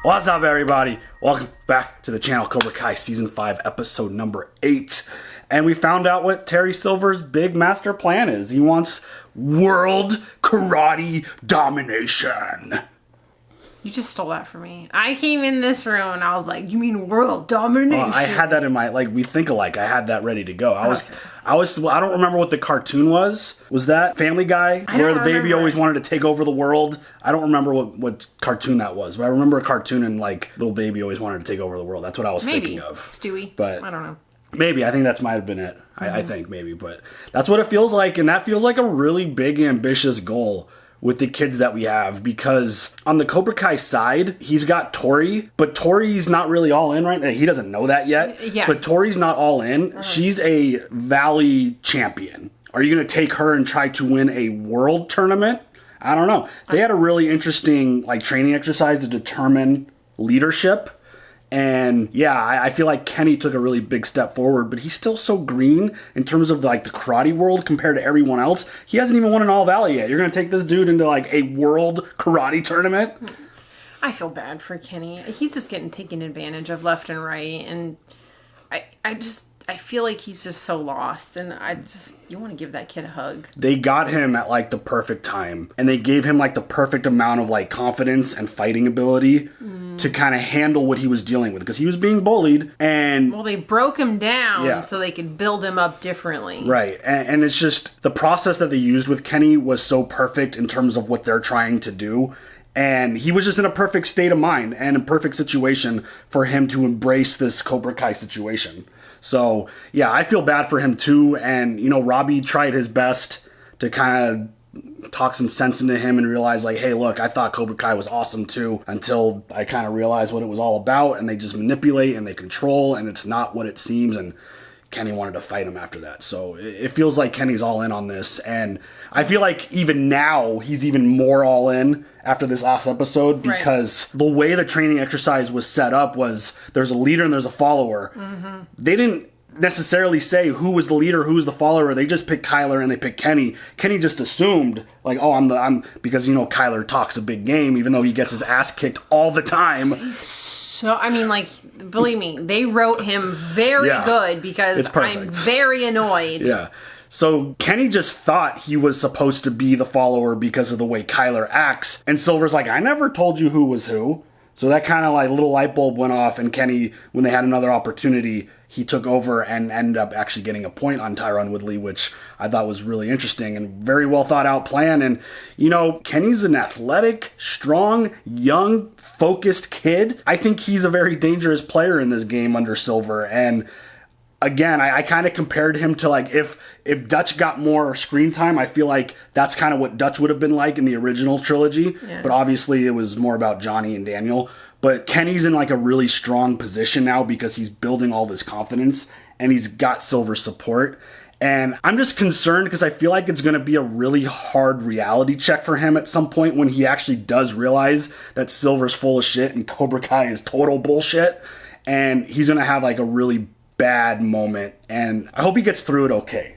What's up, everybody? Welcome back to the channel, Cobra Kai Season 5, Episode number 8. And we found out what Terry Silver's big master plan is. He wants world karate domination. You just stole that from me. I came in this room and I was like, you mean world domination? I had that in my, we think alike. I had that ready to go. I don't remember what the cartoon was. Was that Family Guy? Where the baby always wanted to take over the world? I don't remember what cartoon that was, but I remember a cartoon and little baby always wanted to take over the world. That's what I was thinking of. Stewie. But I don't know. Maybe. I think that might have been it. I think maybe, but that's what it feels like. And that feels like a really big, ambitious goal with the kids that we have, because on the Cobra Kai side, he's got Tory, but Tory's not really all in right now. He doesn't know that yet. Yeah. But Tory's not all in. She's a Valley champion. Are you going to take her and try to win a world tournament? I don't know. They had a really interesting training exercise to determine leadership. And yeah, I feel like Kenny took a really big step forward, but he's still so green in terms of the karate world compared to everyone else. He hasn't even won an All Valley yet. You're going to take this dude into a world karate tournament? I feel bad for Kenny. He's just getting taken advantage of left and right. And I feel like he's just so lost, and you want to give that kid a hug. They got him at the perfect time, and they gave him the perfect amount of confidence and fighting ability to kind of handle what he was dealing with, because he was being bullied, and they broke him down so they could build him up differently. Right, and it's just the process that they used with Kenny was so perfect in terms of what they're trying to do. And he was just in a perfect state of mind and a perfect situation for him to embrace this Cobra Kai situation. So, yeah, I feel bad for him too. And, Robbie tried his best to kind of talk some sense into him and realize, hey, look, I thought Cobra Kai was awesome too, until I kind of realized what it was all about. And they just manipulate and they control, and it's not what it seems. And Kenny wanted to fight him after that. So it feels like Kenny's all in on this. And I feel like even now he's even more all in after this last episode, because the way the training exercise was set up was there's a leader and there's a follower. Mm-hmm. They didn't necessarily say who was the leader, who was the follower. They just picked Kyler and they picked Kenny. Kenny just assumed I'm because Kyler talks a big game, even though he gets his ass kicked all the time. So, believe me, they wrote him very good, because I'm very annoyed. Yeah. So Kenny just thought he was supposed to be the follower because of the way Kyler acts. And Silver's I never told you who was who. So that kind of little light bulb went off, and Kenny, when they had another opportunity, he took over and ended up actually getting a point on Tyron Woodley, which I thought was really interesting and very well thought out plan. And, Kenny's an athletic, strong, young, focused kid. I think he's a very dangerous player in this game under Silver. And again, I kind of compared him to if Dutch got more screen time, I feel like that's kind of what Dutch would have been like in the original trilogy. Yeah. But obviously it was more about Johnny and Daniel. But Kenny's in a really strong position now because he's building all this confidence and he's got Silver's support. And I'm just concerned because I feel like it's going to be a really hard reality check for him at some point when he actually does realize that Silver's full of shit and Cobra Kai is total bullshit. And he's going to have a really bad moment. And I hope he gets through it okay,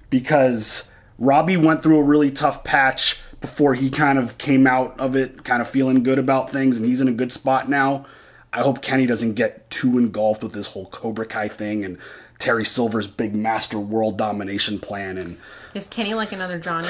because Robbie went through a really tough patch before he kind of came out of it kind of feeling good about things, and he's in a good spot now. I hope Kenny doesn't get too engulfed with this whole Cobra Kai thing and Terry Silver's big master world domination plan. And is Kenny like another Johnny?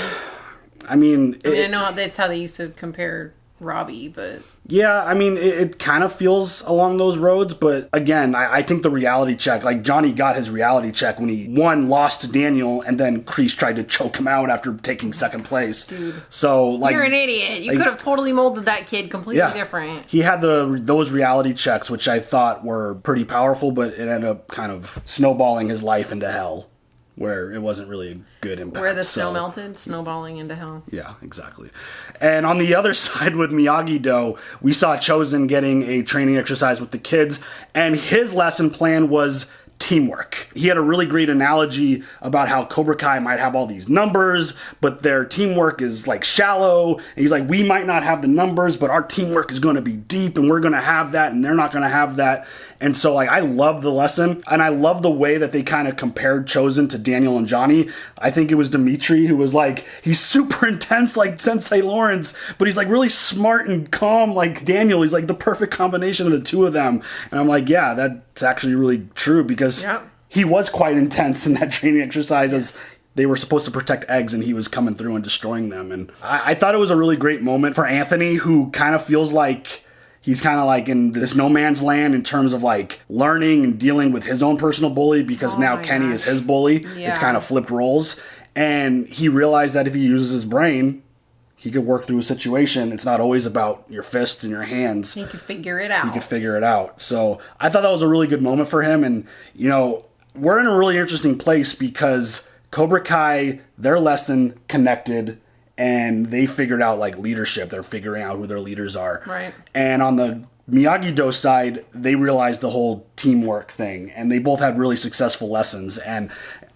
I know that's how they used to compare Robbie, but yeah, it kind of feels along those roads. But again, I think the reality check, Johnny got his reality check when he lost to Daniel, and then Kreese tried to choke him out after taking second place. Dude, so you're an idiot. You could have totally molded that kid completely different. He had those reality checks, which I thought were pretty powerful, but it ended up kind of snowballing his life into hell, where it wasn't really a good impact. Where the snow melted, snowballing into hell. Yeah, exactly. And on the other side with Miyagi-Do, we saw Chosen getting a training exercise with the kids, and his lesson plan was teamwork. He had a really great analogy about how Cobra Kai might have all these numbers, but their teamwork is like shallow. And he's like, we might not have the numbers, but our teamwork is going to be deep, and we're going to have that, and they're not going to have that. And so, like, I love the lesson, and I love the way that they kind of compared Chosen to Daniel and Johnny. I think it was Dimitri who was like, he's super intense like Sensei Lawrence, but he's like really smart and calm like Daniel. He's like the perfect combination of the two of them. And I'm like, yeah, that's actually really true, because he was quite intense in that training exercise as they were supposed to protect eggs, and he was coming through and destroying them. And I thought it was a really great moment for Anthony, who kind of feels like he's kind of like in this no man's land in terms of like learning and dealing with his own personal bully, because now Kenny is his bully. Yeah. It's kind of flipped roles. And he realized that if he uses his brain, he could work through a situation. It's not always about your fists and your hands. He could figure it out. He could figure it out. So I thought that was a really good moment for him. And, you know, we're in a really interesting place because Cobra Kai, their lesson connected, and they figured out like leadership. They're figuring out who their leaders are. Right. And on the Miyagi-Do side, they realized the whole teamwork thing, and they both had really successful lessons. And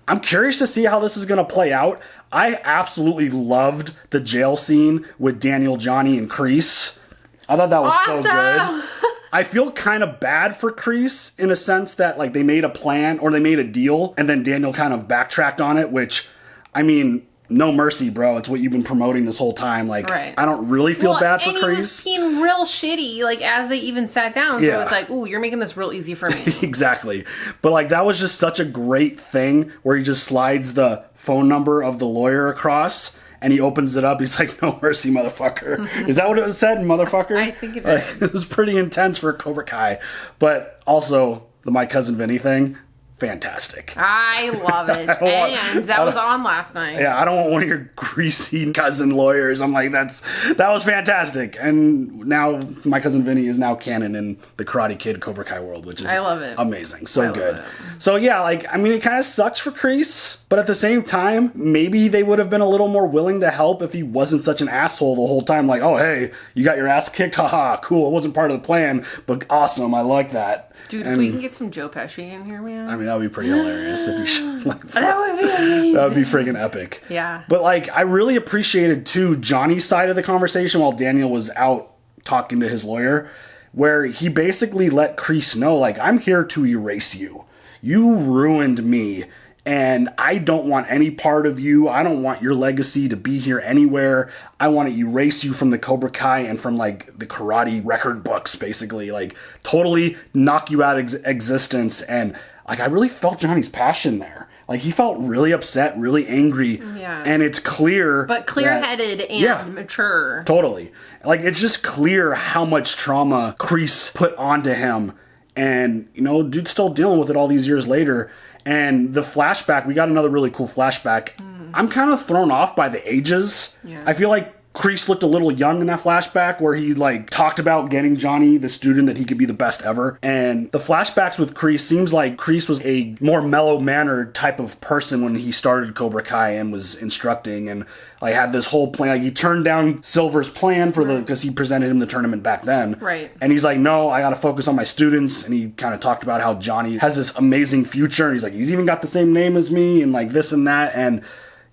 I'm curious to see how this is going to play out. I absolutely loved the jail scene with Daniel, Johnny, and Kreese. I thought that was so good. I feel kind of bad for Kreese in a sense that like they made a plan or they made a deal and then Daniel kind of backtracked on it, which, I mean, no mercy, bro. It's what you've been promoting this whole time. Like, I don't really feel bad for Kreese. And he was being real shitty, like, as they even sat down. So it's like, ooh, you're making this real easy for me. Exactly. But, like, that was just such a great thing where he just slides the phone number of the lawyer across and he opens it up. He's like, no mercy, motherfucker. Is that what it said, motherfucker? I think it is. Like, it was pretty intense for Cobra Kai. But also, the My Cousin Vinny thing, fantastic. I love it. And that was on last night. Yeah, I don't want one of your greasy cousin lawyers. I'm like, that was fantastic. And now My Cousin Vinny is now canon in the Karate Kid Cobra Kai world, which is I love it. Amazing. So good. So yeah, like, I mean, it kind of sucks for Kreese, but at the same time, maybe they would have been a little more willing to help if he wasn't such an asshole the whole time. Like, oh, hey, you got your ass kicked? Haha, cool. It wasn't part of the plan, but awesome. I like that. Dude, if we can get some Joe Pesci in here, man. I mean, that would be pretty hilarious if he should. Like, that would be amazing. That would be friggin' epic. Yeah. But, like, I really appreciated, too, Johnny's side of the conversation while Daniel was out talking to his lawyer, where he basically let Kreese know, like, I'm here to erase you. You ruined me, and I don't want any part of you. I don't want your legacy to be here anywhere. I want to erase you from the Cobra Kai and from, like, the karate record books, basically. Like, totally knock you out of existence. And, like, I really felt Johnny's passion there. Like, he felt really upset, really angry. Yeah. And it's clear. But clear-headed and mature. Totally. Like, it's just clear how much trauma Kreese put onto him. And, you know, dude's still dealing with it all these years later. And the flashback, we got another really cool flashback. I'm kind of thrown off by the ages. Yeah. I feel like Kreese looked a little young in that flashback where he like talked about getting Johnny, the student, that he could be the best ever. And the flashbacks with Kreese seems like Kreese was a more mellow-mannered type of person when he started Cobra Kai and was instructing and like had this whole plan. Like he turned down Silver's plan for because he presented him the tournament back then. Right. And he's like, no, I got to focus on my students. And he kind of talked about how Johnny has this amazing future. And he's like, he's even got the same name as me and like this and that. And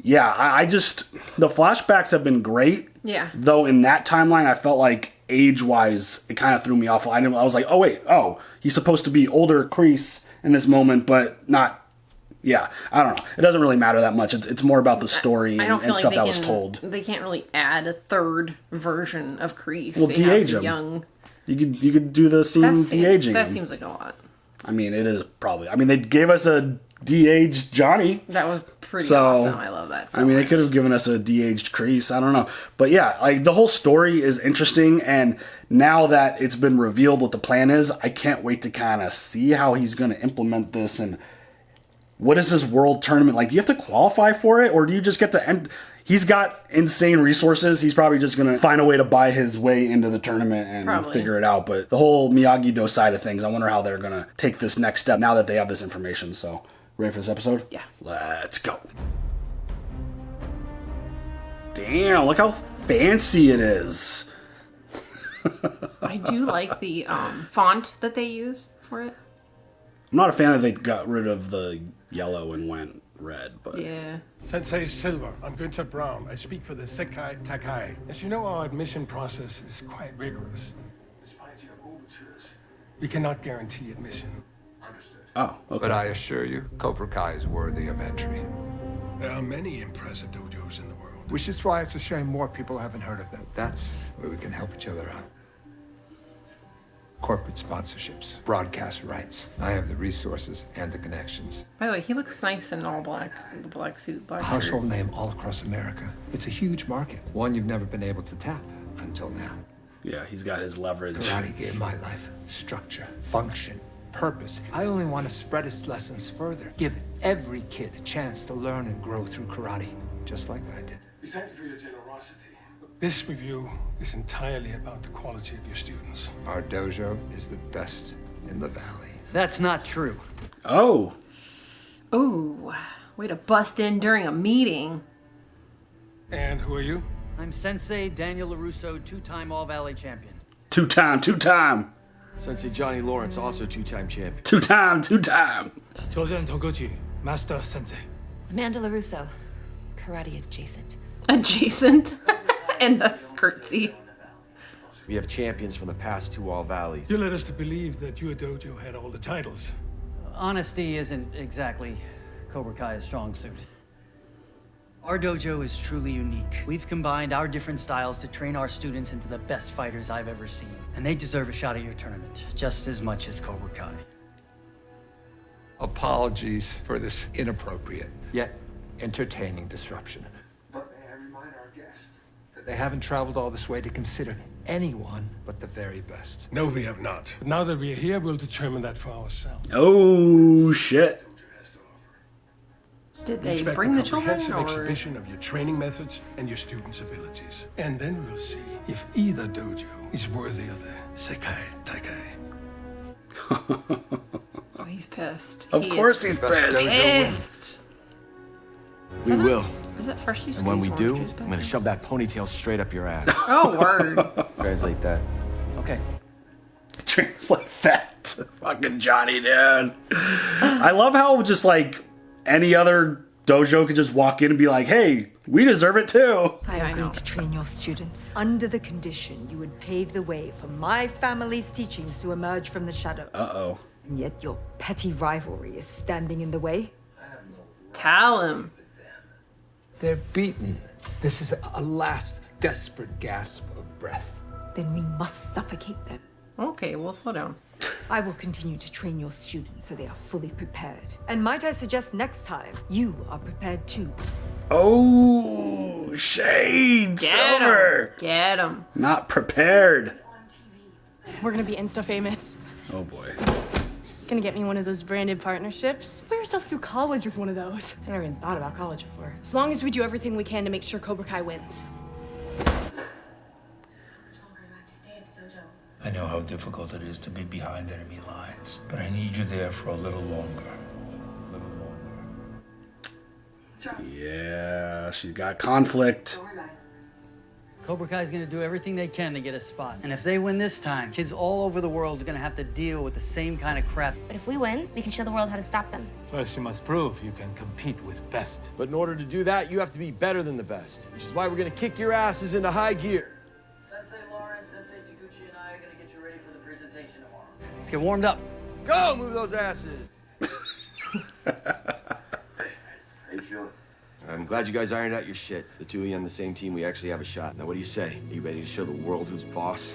yeah, I just, the flashbacks have been great. Yeah. Though in that timeline, I felt like age-wise, it kind of threw me off. I was like, oh wait, he's supposed to be older Kreese in this moment, but not. Yeah, I don't know. It doesn't really matter that much. It's more about the story and stuff that was told. They can't really add a third version of Kreese. Well, de-age him. Young. You could do the scene de-aging That him. seems like a lot. I mean, it is probably. I mean, they gave us a de-aged Johnny. That was pretty awesome. I love that so much. They much. could have given us a de-aged Kreese. I don't know. But yeah, like the whole story is interesting, and now that it's been revealed what the plan is, I can't wait to kind of see how he's going to implement this and what is this world tournament like? Do you have to qualify for it, or do you just get to end? He's got insane resources. He's probably just going to find a way to buy his way into the tournament and figure it out. But the whole Miyagi-Do side of things, I wonder how they're going to take this next step now that they have this information. So, ready for this episode? Yeah. Let's go. Damn, look how fancy it is. I do like the font that they use for it. I'm not a fan that they got rid of the yellow and went red, but Yeah. Sensei Silver, I'm Günther Brown. I speak for the Sekai Taikai. As you know, our admission process is quite rigorous. Despite your overtures, we cannot guarantee admission. Understood. oh, okay. But I assure you, Cobra Kai is worthy of entry. There are many impressive dojos in the world. Which is why it's a shame more people haven't heard of them. That's where we can help each other out. Corporate sponsorships, broadcast rights. I have the resources and the connections. By the way, he looks nice in all black. The black suit, black shirt. Household name all across America. It's a huge market, one you've never been able to tap until now. Yeah, he's got his leverage. Karate gave my life structure, function, purpose. I only want to spread its lessons further. Give every kid a chance to learn and grow through karate, just like I did. We thank you for your generosity. This review is entirely about the quality of your students. Our dojo is the best in the valley. That's not true. Oh, Ooh, way to bust in during a meeting. And who are you? I'm Sensei Daniel LaRusso, two-time All-Valley champion. two-time. Sensei Johnny Lawrence, also two-time champion. Two-time. Tozen Toguchi, Master Sensei. Amanda LaRusso, karate adjacent. Adjacent. And the curtsy. We have champions from the past two All Valleys. You led us to believe that your dojo had all the titles. Honesty isn't exactly Cobra Kai's strong suit. Our dojo is truly unique. We've combined our different styles to train our students into the best fighters I've ever seen. And they deserve a shot at your tournament, just as much as Cobra Kai. Apologies for this inappropriate, yet entertaining disruption. But may I remind our guests that they haven't traveled all this way to consider anyone but the very best. No, we have not. But now that we're here, we'll determine that for ourselves. Oh, shit. Did We they expect bring a the children comprehensive or? exhibition of your training methods and your students' abilities. And then we'll see if either dojo is worthy of the Sekai Taikai. Oh, he's pissed. Of course he's pissed. Pissed. We will. Is that first you And when we do, I'm gonna shove that ponytail straight up your ass. Oh, word. Translate that. Okay. Translate that to fucking Johnny, dude. I love how just like any other dojo could just walk in and be like, hey, we deserve it too. I I agreed know. to train your students under the condition you would pave the way for my family's teachings to emerge from the shadow. Uh-oh. And yet your petty rivalry is standing in the way. Tell him. They're beaten. This is a last desperate gasp of breath. Then we must suffocate them. Okay, we'll slow down. I will continue to train your students so they are fully prepared. And might I suggest next time, you are prepared too. Oh, shade, Get Silver. him. Get him. Not prepared. We're gonna be Insta famous. Oh, boy. Gonna get me one of those branded partnerships. Put yourself through college with one of those. I never even thought about college before. As long as we do everything we can to make sure Cobra Kai wins. I know how difficult it is to be behind enemy lines, but I need you there for a little longer. A little longer. Yeah, she's got conflict. Cobra Kai is going to do everything they can to get a spot. And if they win this time, kids all over the world are going to have to deal with the same kind of crap. But if we win, we can show the world how to stop them. First, you must prove you can compete with best. But in order to do that, you have to be better than the best. Which is why we're gonna kick your asses into high gear. Sensei Lawrence, Sensei Taguchi, and I are going to get you ready for the presentation tomorrow. Let's get warmed up. Go, move those asses. I'm glad you guys ironed out your shit. The two of you on the same team, we actually have a shot. Now, what do you say? Are you ready to show the world who's boss?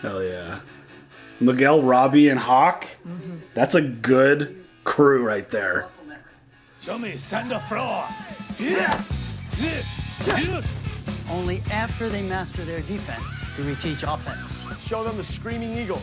Hell yeah. Miguel, Robbie, and Hawk. That's a good crew right there. Show me, send the floor. Only after they master their defense do we teach offense. Show them the Screaming Eagle.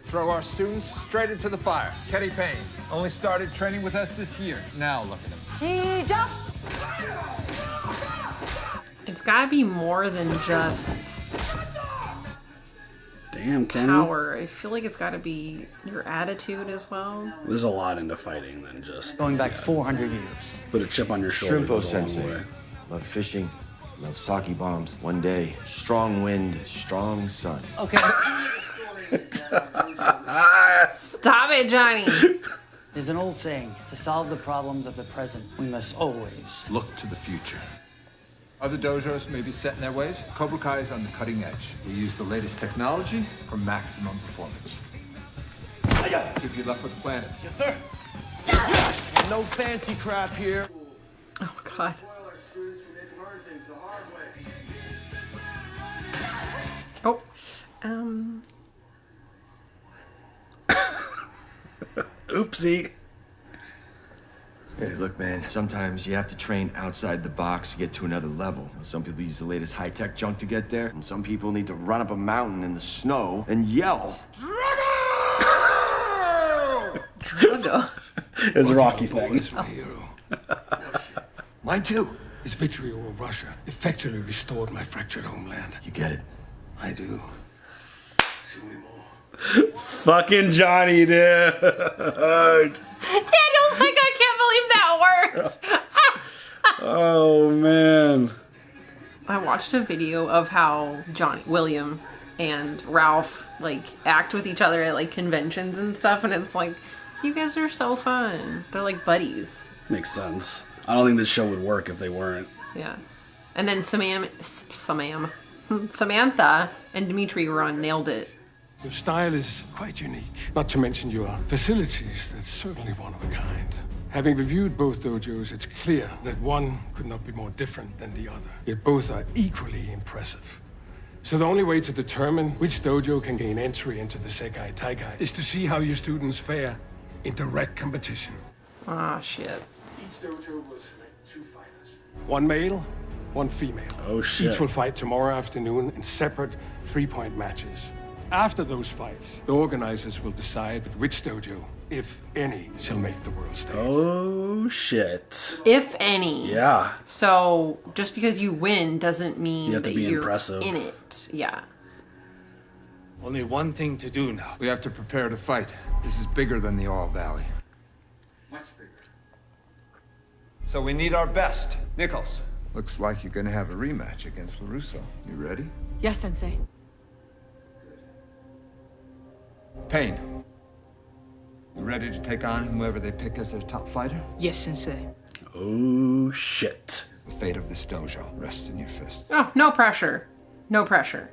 Throw our students straight into the fire. Kenny Payne only started training with us this year. Now look at him. It's gotta be more than just Damn, Kenny. power. I feel like it's got to be your attitude as well. There's a lot into fighting than just Going back 400 years. put a chip on your shoulder. Shrimpo goes a long sensei. way. Love fishing, love sake bombs. One day, strong wind, strong sun. Okay. Stop it, Johnny. There's an old saying, to solve the problems of the present, we must always Look to the future. Other dojos may be set in their ways. Cobra Kai is on the cutting edge. We use the latest technology for maximum performance. Give you luck with the planet. Yes, sir. No fancy crap here. Oh, God. Oh. Oopsie. Hey, look, man, sometimes you have to train outside the box to get to another level. Some people use the latest high-tech junk to get there, and some people need to run up a mountain in the snow and yell. Drago. It's a Rocky Boy thing. is my hero. Mine too. His victory over Russia effectually restored my fractured homeland. You get it. I do. Fucking Johnny, dude. Daniel's like, I can't believe that worked. Oh, man. I watched a video of how William and Ralph like act with each other at like conventions and stuff, and it's like, you guys are so fun. They're like buddies. Makes sense. I don't think this show would work if they weren't. Yeah. And then Samantha and Dimitri were on Nailed It. Your style is quite unique. Not to mention your facilities, that's certainly one of a kind. Having reviewed both dojos, it's clear that one could not be more different than the other. Yet both are equally impressive. So the only way to determine which dojo can gain entry into the Sekai Taikai is to see how your students fare in direct competition. Ah, shit. Each dojo will select 2 fighters. 1 male, 1 female. Oh, shit. Each will fight tomorrow afternoon in separate 3-point matches. After those fights, the organizers will decide which dojo, if any, shall make the world stage. Oh, shit. If any. Yeah. So just because you win doesn't mean You have to that be you're impressive. in it. Yeah. Only one thing to do now. We have to prepare to fight. This is bigger than the All Valley. Much bigger. So we need our best. Nichols. Looks like you're gonna have a rematch against LaRusso. You ready? Yes, Sensei. Payne. You ready to take on whoever they pick as their top fighter? Yes, Sensei. Oh, shit. The fate of this dojo rests in your fist. Oh, no pressure. No pressure.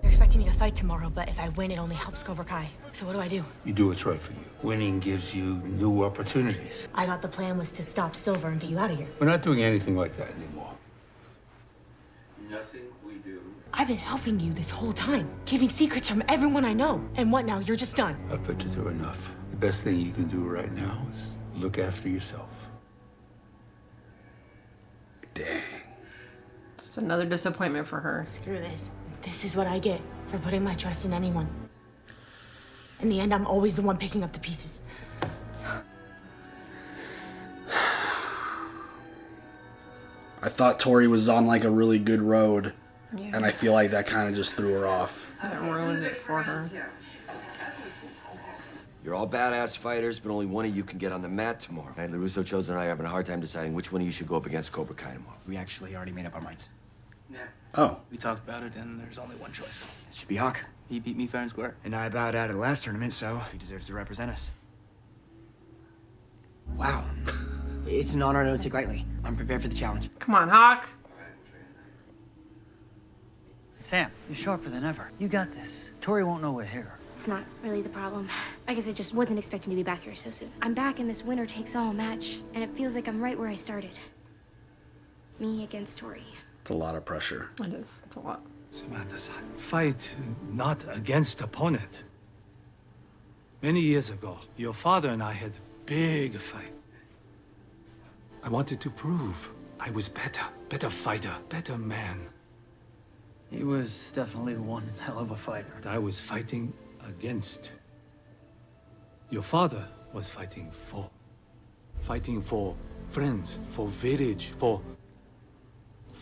They're expecting me to fight tomorrow, but if I win, it only helps Cobra Kai. So what do I do? You do what's right for you. Winning gives you new opportunities. I thought the plan was to stop Silver and get you out of here. We're not doing anything like that anymore. Nothing we do. I've been helping you this whole time, keeping secrets from everyone I know. And what now? You're just done. I've put you through enough. The best thing you can do right now is look after yourself. Dang. Just another disappointment for her. Screw this. This is what I get for putting my trust in anyone. In the end, I'm always the one picking up the pieces. I thought Tory was on like a really good road, Yeah. and I feel like that kind of just threw her off. That ruined it for her. You're all badass fighters, but only one of you can get on the mat tomorrow. And LaRusso, Chosen, and I are having a hard time deciding which one of you should go up against Cobra Kai tomorrow. We actually already made up our minds. Oh. We talked about it, and there's only one choice. It should be Hawk. He beat me fair and square. And I bowed out at the last tournament, so he deserves to represent us. Wow. It's an honor I don't take lightly. I'm prepared for the challenge. Come on, Hawk. Sam, you're sharper than ever. You got this. Tory won't know we're here. It's not really the problem. I guess I just wasn't expecting to be back here so soon. I'm back in this winner-takes-all match, and it feels like I'm right where I started. Me against Tory. It's a lot of pressure. It is. It's a lot. Samantha-san, fight not against opponent. Many years ago, your father and I had a big fight. I wanted to prove I was better fighter, better man. He was definitely one hell of a fighter. I was fighting against. Your father was fighting for. Fighting for friends, for village, for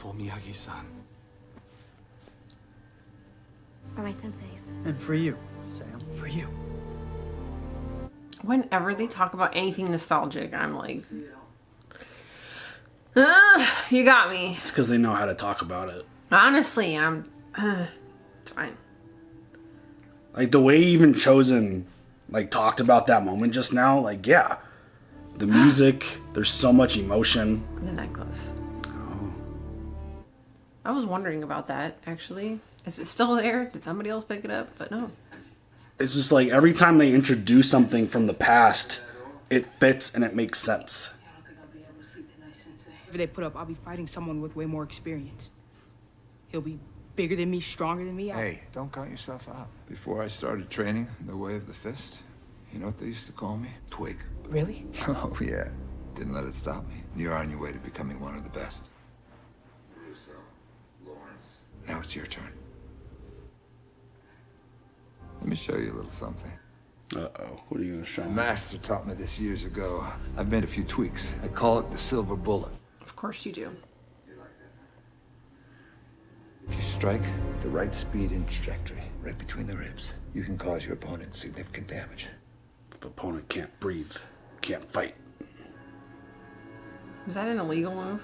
Miyagi-san. my senseis. And for you, Sam, for you. Whenever they talk about anything nostalgic, I'm like, you got me. It's because they know how to talk about it. Honestly, I'm it's fine. Like the way even Chosen like talked about that moment just now, like yeah. The music, there's so much emotion. The necklace. Oh. I was wondering about that, actually. Is it still there? Did somebody else pick it up? But no. It's just like every time they introduce something from the past, it fits and it makes sense. If they put up, I'll be fighting someone with way more experience. He'll be bigger than me, stronger than me. Hey, don't count yourself out. Before I started training the way of the fist, you know what they used to call me? Twig. Really? Oh, yeah. Didn't let it stop me. You're on your way to becoming one of the best. Now it's your turn. Let me show you a little something. Uh-oh. What are you going to show My me? master taught me this years ago. I've made a few tweaks. I call it the silver bullet. Of course you do. If you strike the right speed and trajectory, right between the ribs, you can cause your opponent significant damage. If the opponent can't breathe, can't fight. Is that an illegal move?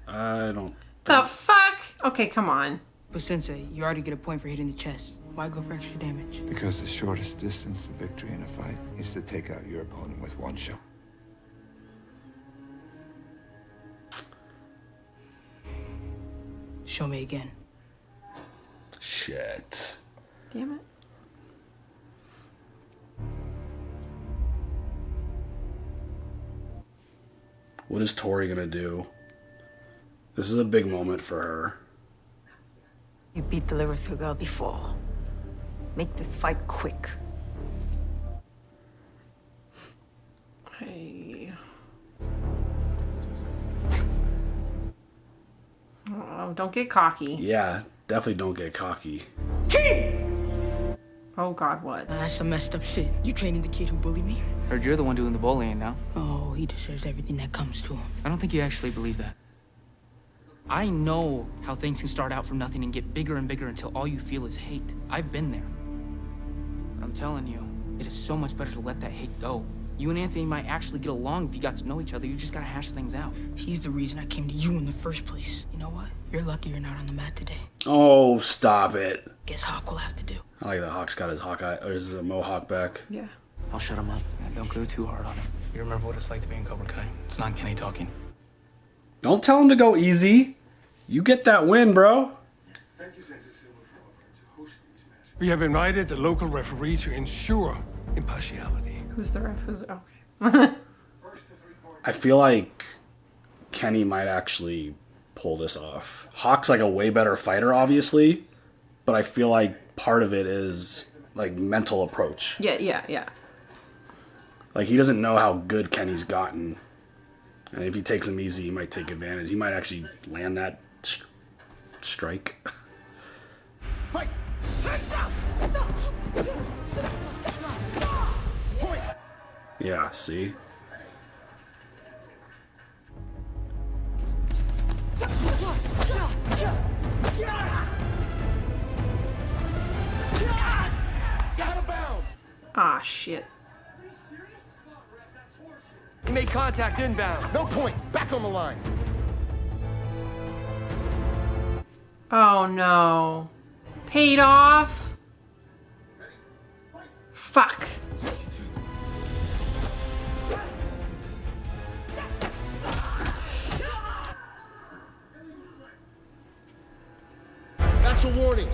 I don't... The fuck? Okay, come on. But Sensei, you already get a point for hitting the chest. Why go for extra damage? Because the shortest distance to victory in a fight is to take out your opponent with one shot. Show me again. Shit. Damn it. What is Tory going to do? This is a big moment for her. You beat the Larissa girl before. Make this fight quick. Hey. Oh, don't get cocky. Yeah, definitely don't get cocky. Oh God, what? That's some messed up shit. You training the kid who bullied me? Heard you're the one doing the bullying now. Oh, he deserves everything that comes to him. I don't think you actually believe that. I know how things can start out from nothing and get bigger and bigger until all you feel is hate. I've been there. But I'm telling you, it is so much better to let that hate go. You and Anthony might actually get along if you got to know each other. You just gotta hash things out. He's the reason I came to you in the first place. You know what? You're lucky you're not on the mat today. Oh, stop it. Guess Hawk will have to do. I like that Hawk's got his Hawkeye, or his mohawk back. Yeah. I'll shut him up. And don't go too hard on him. You remember what it's like to be in Cobra Kai. It's not Kenny talking. Don't tell him to go easy. You get that win, bro. We have invited the local referee to ensure impartiality. Who's the ref? Who's okay? I feel like Kenny might actually pull this off. Hawk's like a way better fighter, obviously, but I feel like part of it is like mental approach. Yeah. Like he doesn't know how good Kenny's gotten, and if he takes him easy, he might take advantage. He might actually land that strike. Fight! Yeah, see? Ah, shit. He made contact inbounds. No point. Back on the line. Oh no. Paid off? Fuck. That's a warning.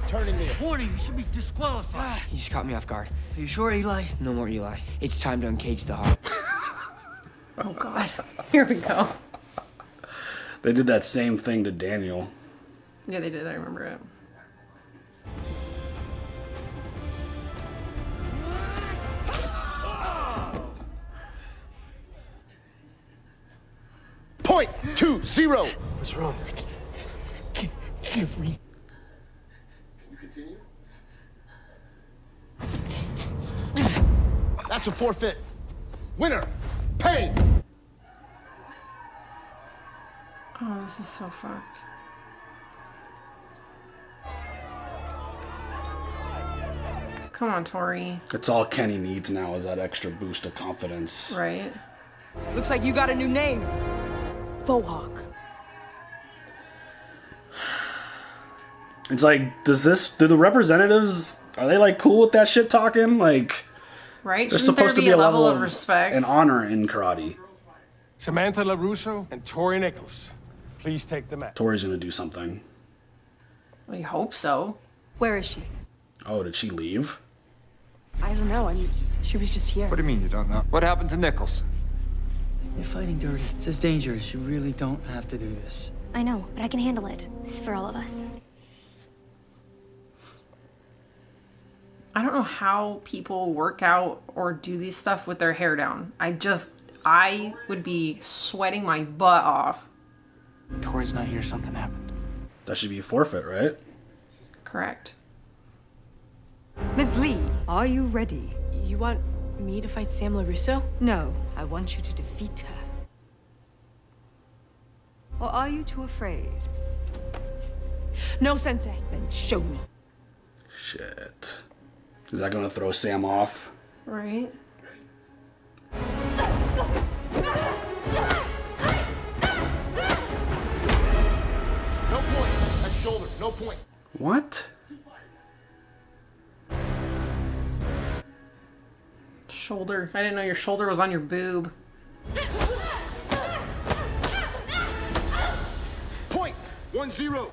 Turning me. Warning, you should be disqualified. You just caught me off guard. Are you sure, Eli? No more Eli. It's time to uncage the Hawk. Oh God. Here we go. They did that same thing to Daniel. Yeah, they did. I remember it. Point 2-0. What's wrong? Give me. Can you continue? That's a forfeit. Winner. Pay. Oh, this is so fucked. Come on, Tory. That's all Kenny needs now, is that extra boost of confidence. Right? Looks like you got a new name. Bohawk. It's like, do the representatives, are they like cool with that shit talking? Like, right? there's Shouldn't supposed there to be a level of respect and honor in karate. Samantha LaRusso and Tory Nichols, please take the match. Tori's gonna do something. I hope so. Where is she? Oh, did she leave? I don't know. I mean, she was just here. What do you mean you don't know? What happened to Nichols? You're fighting dirty. This is dangerous. You really don't have to do this. I know, but I can handle it. This is for all of us. I don't know how people work out or do these stuff with their hair down. I would be sweating my butt off. Tori's not here. Something happened. That should be a forfeit, right? Correct. Ms. Lee, are you ready? You want me to fight Sam LaRusso? No, I want you to defeat her. Or are you too afraid? No, Sensei. Then show me. Shit. Is that gonna throw Sam off? Right? No point. That's shoulder. No point. What? Shoulder. I didn't know your shoulder was on your boob. Point. 1-0.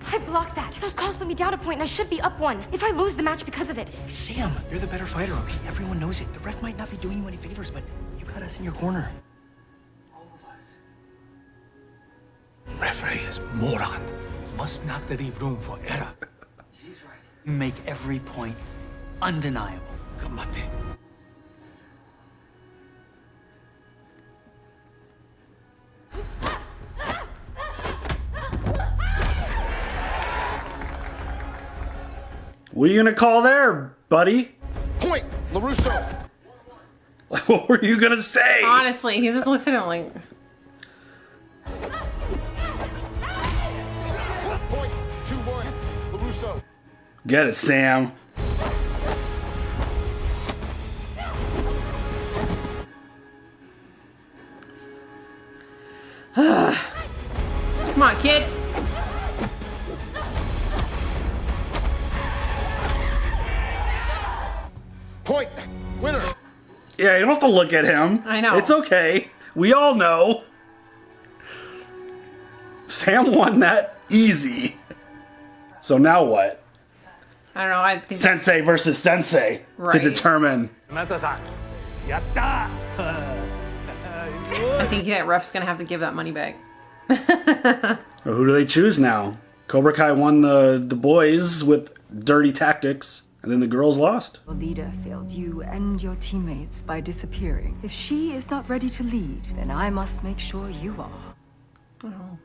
I blocked that. Those calls put me down a point and I should be up 1. If I lose the match because of it. Sam, you're the better fighter, okay? Everyone knows it. The ref might not be doing you any favors, but you got us in your corner. Referee is moron. Must not leave room for error. You make every point undeniable. Kamate. What are you gonna call there, buddy? Point. LaRusso. What were you gonna say? Honestly, he just looks at him like... Point. 2-1. LaRusso. Get it, Sam. Come on, kid. Point. Winner. Yeah, you don't have to look at him. I know. It's okay. We all know. Sam won that easy. So now what? I don't know. I think Sensei versus Sensei to Right. determine. I think that ref's gonna have to give that money back. Or who do they choose now? Cobra Kai won the boys with dirty tactics, and then the girls lost. The leader failed you and your teammates by disappearing. If she is not ready to lead, then I must make sure you are. Oh.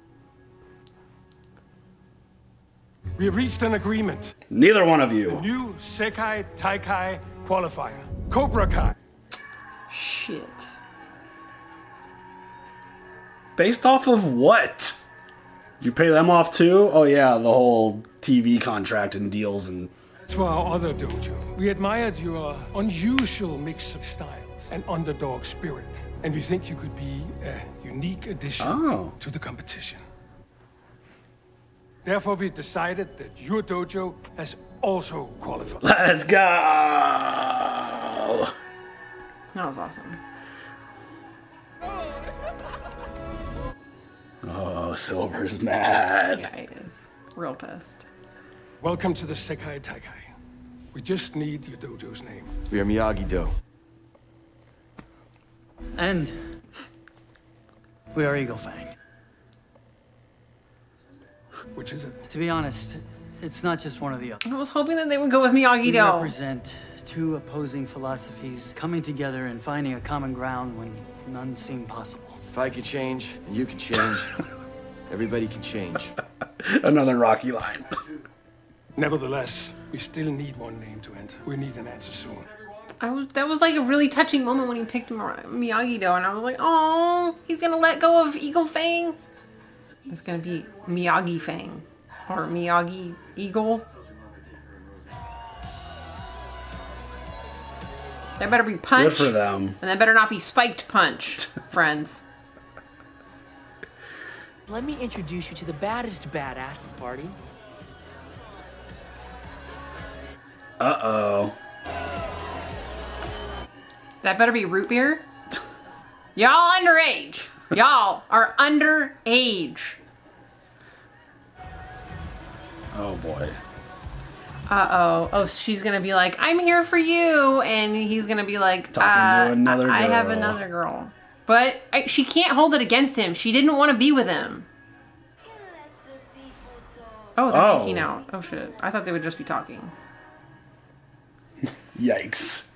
We have reached an agreement. Neither one of you. New Sekai Taikai qualifier. Cobra Kai. Shit. Based off of what? You pay them off too? Oh yeah, the whole TV contract and deals and... As for our other dojo, we admired your unusual mix of styles and underdog spirit. And we think you could be a unique addition to the competition. Therefore, we decided that your dojo has also qualified. Let's go! That was awesome. Oh, Silver's mad. Yeah, he is. Real pissed. Welcome to the Sekai Taikai. We just need your dojo's name. We are Miyagi-Do. And we are Eagle Fang. Which is it? To be honest, it's not just one or the other. I was hoping that they would go with We Miyagi-Do. represent two opposing philosophies coming together and finding a common ground when none seem possible. If I could change, and you could change, everybody can change. Another Rocky line. Nevertheless, we still need one name to enter. We need an answer soon. That was like a really touching moment when he picked Miyagi-Do, and I was like, oh, he's gonna let go of Eagle Fang. It's gonna be Miyagi Fang. Or Miyagi Eagle. That better be punch. Good for them. And that better not be spiked punch, friends. Let me introduce you to the baddest badass at the party. Uh-oh. That better be root beer. Y'all underage. Y'all are underage. Oh, boy. Uh-oh. Oh, she's gonna be like, I'm here for you. And he's gonna be like, Talking to another girl. I have another girl. But she can't hold it against him. She didn't want to be with him. Oh, they're making out. Oh, shit. I thought they would just be talking. Yikes.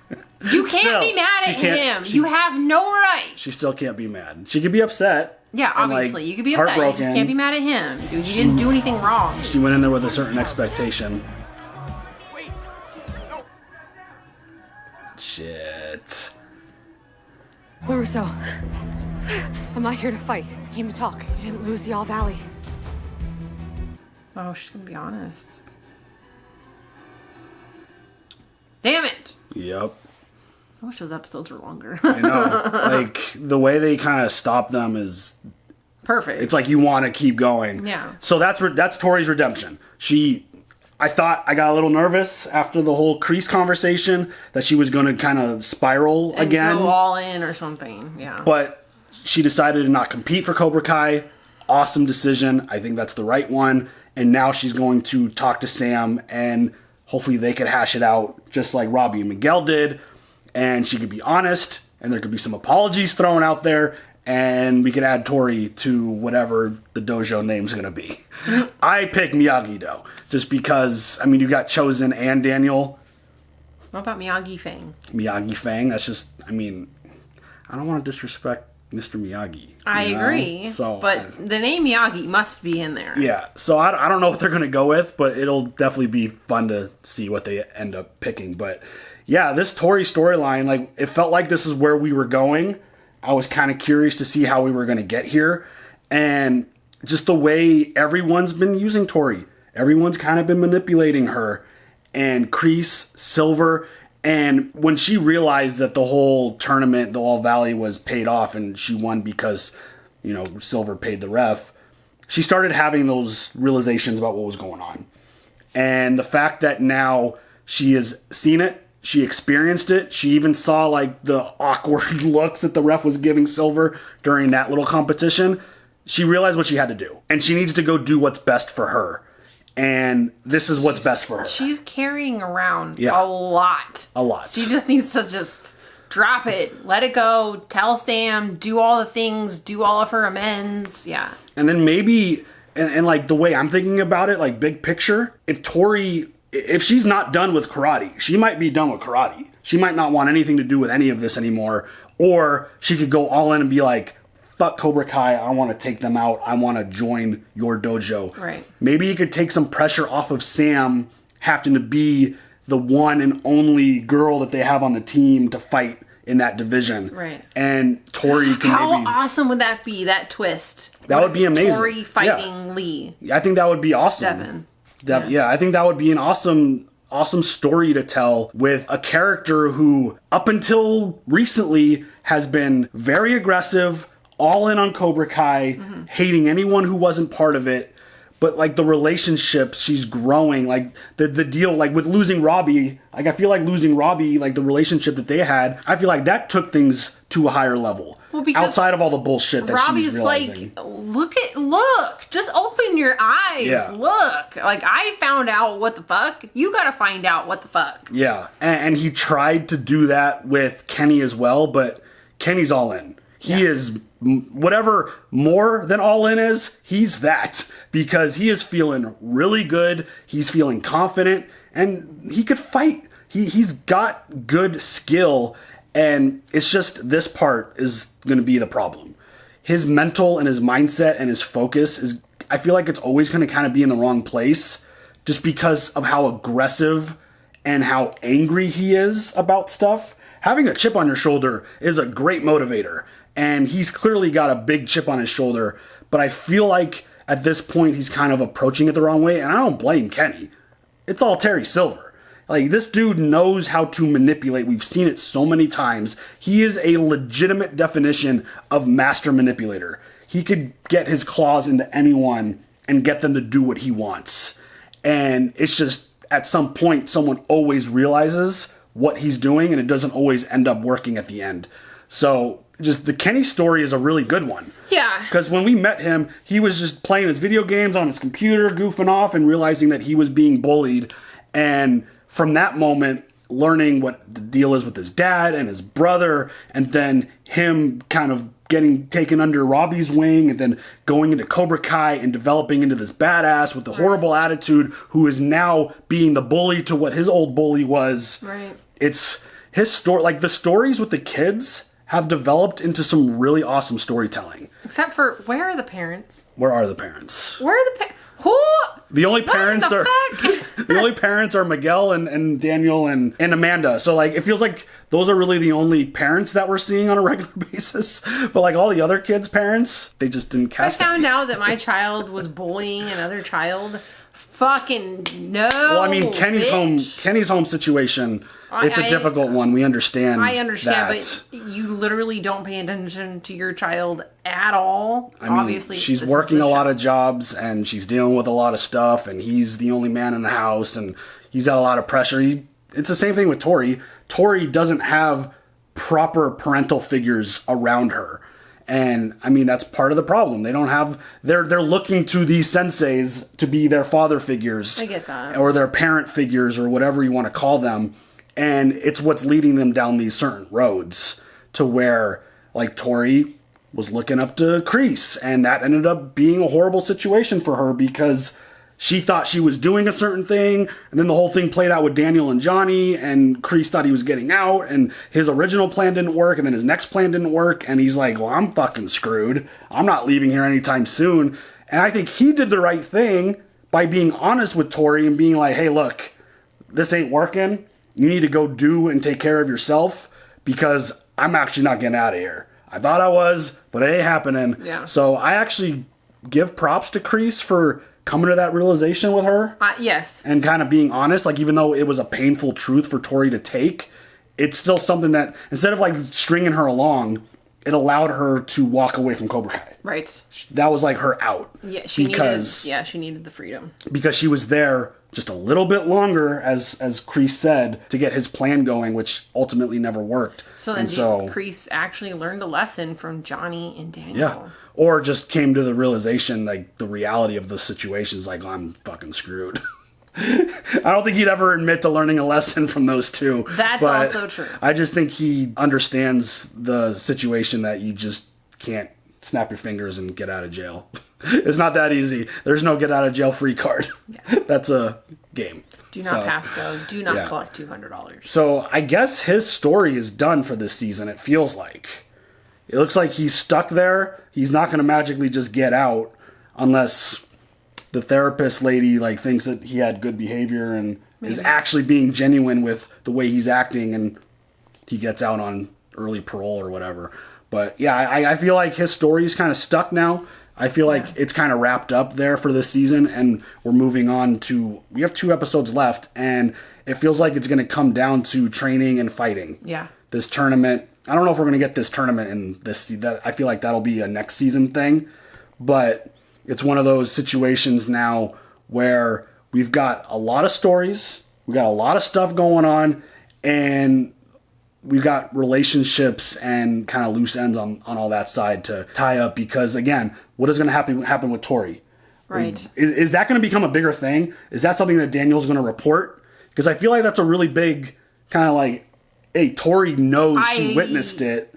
You can't be mad at him. You have no right. She still can't be mad. She could be upset. Yeah, obviously. You could be upset. You just can't be mad at him. Dude, you didn't do anything wrong. She went in there with a certain expectation. Shit. LaRusso, I'm not here to fight. I came to talk. You didn't lose the All Valley. Oh, she's gonna be honest. Damn it! Yep. I wish those episodes were longer. I know. Like, the way they kind of stop them is perfect. It's like you want to keep going. Yeah. So that's Tory's redemption. I thought I got a little nervous after the whole Kreese conversation that she was going to kind of spiral And again. go all in or something. Yeah. But she decided to not compete for Cobra Kai. Awesome decision. I think that's the right one. And now she's going to talk to Sam and hopefully they could hash it out just like Robbie and Miguel did. And she could be honest and there could be some apologies thrown out there. And we could add Tory to whatever the dojo name's going to be. I pick Miyagi-Do just because, I mean, you got Chosen and Daniel. What about Miyagi Fang? Miyagi Fang, that's just, I mean, I don't want to disrespect Mr. Miyagi. I agree. So, but the name Miyagi must be in there. Yeah, so I don't know what they're going to go with, but it'll definitely be fun to see what they end up picking. But yeah, this Tory storyline, like, it felt like this is where we were going. I was kind of curious to see how we were going to get here. And just the way everyone's been using Tory. Everyone's kind of been manipulating her. And Kreese, Silver, and when she realized that the whole tournament, the All Valley, was paid off and she won because, you know, Silver paid the ref, she started having those realizations about what was going on. And the fact that now she has seen it, she experienced it. She even saw like the awkward looks that the ref was giving Silver during that little competition. She realized what she had to do. And she needs to go do what's best for her. And this is what's best for her. She's carrying around a lot. A lot. She just needs to just drop it, let it go, tell Sam, do all the things, do all of her amends. Yeah. And then maybe, and like the way I'm thinking about it, like big picture, if she's not done with karate, she might be done with karate. She might not want anything to do with any of this anymore. Or she could go all in and be like, fuck Cobra Kai, I want to take them out. I want to join your dojo. Right. Maybe you could take some pressure off of Sam having to be the one and only girl that they have on the team to fight in that division. Right. And Tory can How maybe... awesome would that be, that twist? That would be amazing. Tory fighting Lee. I think that would be awesome. Devin. Yeah, I think that would be an awesome story to tell with a character who, up until recently, has been very aggressive, all in on Cobra Kai, hating anyone who wasn't part of it. But like the relationships, she's growing. Like the deal, like with losing Robbie, like I feel like losing Robbie, like the relationship that they had, I feel like that took things to a higher level. Well, because outside of all the bullshit that Robbie's she's realizing. like, look, just open your eyes, look. Like, I found out what the fuck. You gotta find out what the fuck. Yeah, and he tried to do that with Kenny as well, but Kenny's all in. He is, whatever more than all in is, he's that. Because he is feeling really good, he's feeling confident, and he could fight. He's got good skill, and it's just this part is going to be the problem. His mental and his mindset and his focus is, I feel like it's always going to kind of be in the wrong place just because of how aggressive and how angry he is about stuff. Having a chip on your shoulder is a great motivator, and he's clearly got a big chip on his shoulder, but I feel like at this point he's kind of approaching it the wrong way, and I don't blame Kenny. It's all Terry Silver. Like, this dude knows how to manipulate. We've seen it so many times. He is a legitimate definition of master manipulator. He could get his claws into anyone and get them to do what he wants. And it's just, at some point, someone always realizes what he's doing, and it doesn't always end up working at the end. So, just the Kenny story is a really good one. Yeah. Because when we met him, he was just playing his video games on his computer, goofing off, and realizing that he was being bullied. And from that moment, learning what the deal is with his dad and his brother, and then him kind of getting taken under Robbie's wing, and then going into Cobra Kai and developing into this badass with the horrible attitude who is now being the bully to what his old bully was. Right. It's his story. Like, the stories with the kids have developed into some really awesome storytelling. Except for, where are the parents? Where are the parents? Where are the parents? Who? The only parents are the only parents are Miguel and Daniel and Amanda. So, like, it feels like those are really the only parents that we're seeing on a regular basis. But, like, all the other kids' parents, they just didn't cast I found out that my child was bullying another child. Fucking no. Well, I mean, Kenny's home situation. It's a difficult one. We understand. I understand, but you literally don't pay attention to your child at all. I mean, obviously, she's working a lot of jobs and she's dealing with a lot of stuff, and he's the only man in the house, and he's got a lot of pressure. It's the same thing with Tory. Tory doesn't have proper parental figures around her. And I mean, that's part of the problem. They don't have, they're looking to these senseis to be their father figures. I get that. Or their parent figures, or whatever you want to call them. And it's what's leading them down these certain roads to where, like, Tory was looking up to Kreese, and that ended up being a horrible situation for her because she thought she was doing a certain thing, and then the whole thing played out with Daniel and Johnny, and Kreese thought he was getting out, and his original plan didn't work, and then his next plan didn't work, and he's like, well, I'm fucking screwed. I'm not leaving here anytime soon. And I think he did the right thing by being honest with Tory and being like, hey, look, this ain't working. You need to go do and take care of yourself because I'm actually not getting out of here. I thought I was, but it ain't happening. Yeah. So I actually give props to Kreese for coming to that realization with her. Yes. And kind of being honest. Like, even though it was a painful truth for Tory to take, it's still something that, instead of like stringing her along, it allowed her to walk away from Cobra Kai. Right. That was like her out. Yeah, she needed the freedom. Because she was there just a little bit longer, as Kreese said, to get his plan going, which ultimately never worked. So then Kreese actually learned a lesson from Johnny and Daniel. Yeah. Or just came to the realization, like, the reality of the situation is like, I'm fucking screwed. I don't think he'd ever admit to learning a lesson from those two. That's also true. I just think he understands the situation that you just can't snap your fingers and get out of jail. It's not that easy. There's no get out of jail free card. Yeah. That's a game. Do not pass go. Do not collect $200. So I guess his story is done for this season, it feels like. It looks like he's stuck there. He's not going to magically just get out unless the therapist lady like thinks that he had good behavior and is actually being genuine with the way he's acting, and he gets out on early parole or whatever. But yeah, I feel like his story is kind of stuck now. I feel like it's kind of wrapped up there for this season, and we're moving on to, we have 2 episodes left, and it feels like it's going to come down to training and fighting. Yeah. This tournament, I don't know if we're going to get this tournament in this, I feel like that'll be a next season thing, but it's one of those situations now where we've got a lot of stories, we got a lot of stuff going on, and we've got relationships and kind of loose ends on all that side to tie up, because again, what is going to happen with Tory? Right. Is that going to become a bigger thing? Is that something that Daniel's going to report? Because I feel like that's a really big kind of like, hey, Tory knows she witnessed it.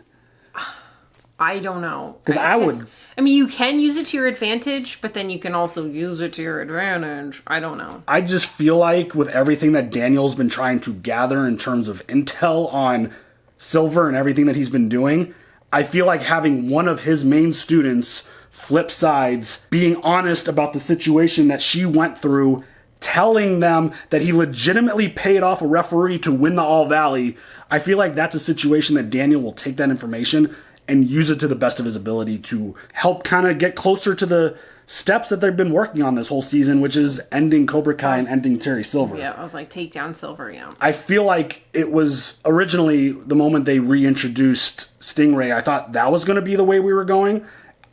I don't know. Because I mean, you can use it to your advantage, but then you can also use it to your advantage. I don't know. I just feel like with everything that Daniel's been trying to gather in terms of intel on Silver and everything that he's been doing, I feel like having one of his main students flip sides, being honest about the situation that she went through, telling them that he legitimately paid off a referee to win the All Valley, I feel like that's a situation that Daniel will take that information and use it to the best of his ability to help kind of get closer to steps that they've been working on this whole season, which is ending Cobra Kai and ending Terry Silver. Yeah, I was like, take down Silver, yeah. I feel like it was originally the moment they reintroduced Stingray, I thought that was going to be the way we were going.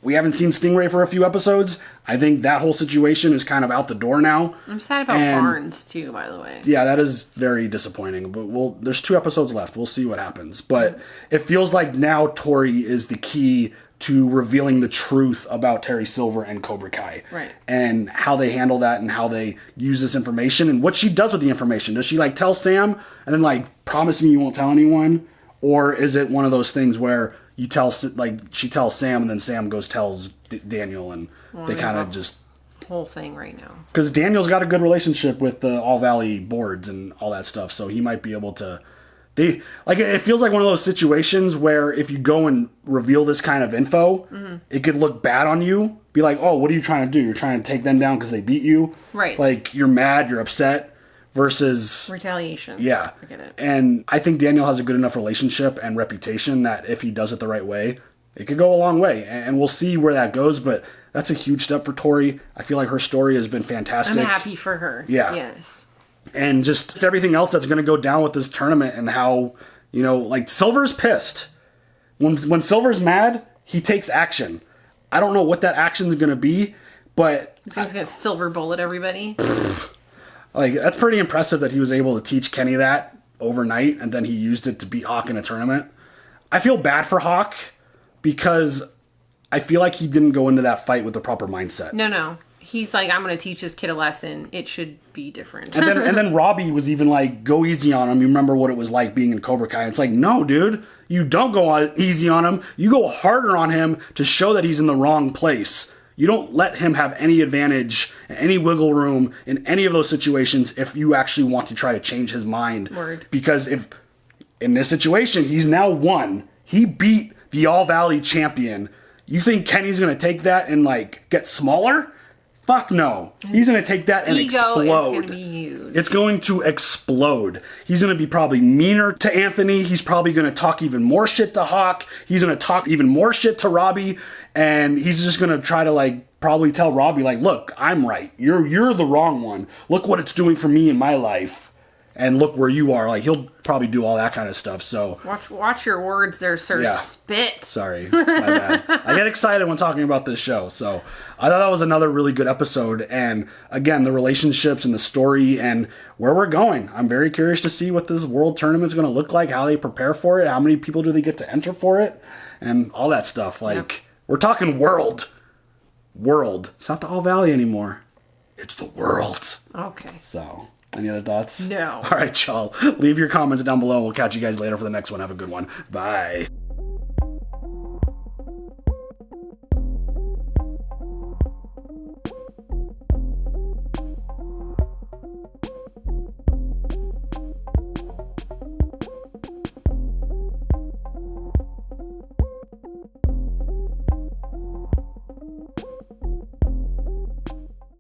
We haven't seen Stingray for a few episodes. I think that whole situation is kind of out the door now. I'm sad about Barnes, too, by the way. Yeah, that is very disappointing. But there's 2 episodes left. We'll see what happens. But it feels like now Tory is the key to revealing the truth about Terry Silver and Cobra Kai. Right. And how they handle that and how they use this information and what she does with the information. Does she, like, tell Sam and then, like, promise me you won't tell anyone? Or is it one of those things where you tell, like, she tells Sam and then Sam goes tells Daniel and they kind of just... whole thing right now. Because Daniel's got a good relationship with the All Valley boards and all that stuff, so he might be able to... it feels like one of those situations where if you go and reveal this kind of info, it could look bad on you. Be like, oh, what are you trying to do? You're trying to take them down because they beat you? Right. Like, you're mad, you're upset. Versus retaliation. Yeah. I get it. And I think Daniel has a good enough relationship and reputation that if he does it the right way, it could go a long way. And we'll see where that goes, but that's a huge step for Tory. I feel like her story has been fantastic. I'm happy for her. Yeah. Yes. And just everything else that's going to go down with this tournament and how, like Silver's pissed. When Silver's mad, he takes action. I don't know what that action is going to be, but... He's going to silver bullet everybody. Like, that's pretty impressive that he was able to teach Kenny that overnight, and then he used it to beat Hawk in a tournament. I feel bad for Hawk, because I feel like he didn't go into that fight with the proper mindset. No. He's like, I'm going to teach this kid a lesson. It should be different. and then Robbie was even like, go easy on him. You remember what it was like being in Cobra Kai. It's like, no, dude. You don't go easy on him. You go harder on him to show that he's in the wrong place. You don't let him have any advantage, any wiggle room in any of those situations if you actually want to try to change his mind. Word. Because if in this situation, he's now won. He beat the All Valley champion. You think Kenny's going to take that and like get smaller? Fuck no. He's going to take that and explode. Ego is going to be huge. It's going to explode. He's going to be probably meaner to Anthony. He's probably going to talk even more shit to Hawk. He's going to talk even more shit to Robbie. And he's just going to try to like probably tell Robbie like, look, I'm right. You're the wrong one. Look what it's doing for me in my life. And look where you are. Like, he'll probably do all that kind of stuff. So watch your words there, sir. Yeah. Spit. Sorry. My bad. I get excited when talking about this show. So I thought that was another really good episode. And again, the relationships and the story and where we're going. I'm very curious to see what this world tournament is going to look like, how they prepare for it, how many people do they get to enter for it, and all that stuff. Like, we're talking world. It's not the All Valley anymore. It's the world. Okay. So... any other thoughts? No. All right, y'all. Leave your comments down below. We'll catch you guys later for the next one. Have a good one. Bye.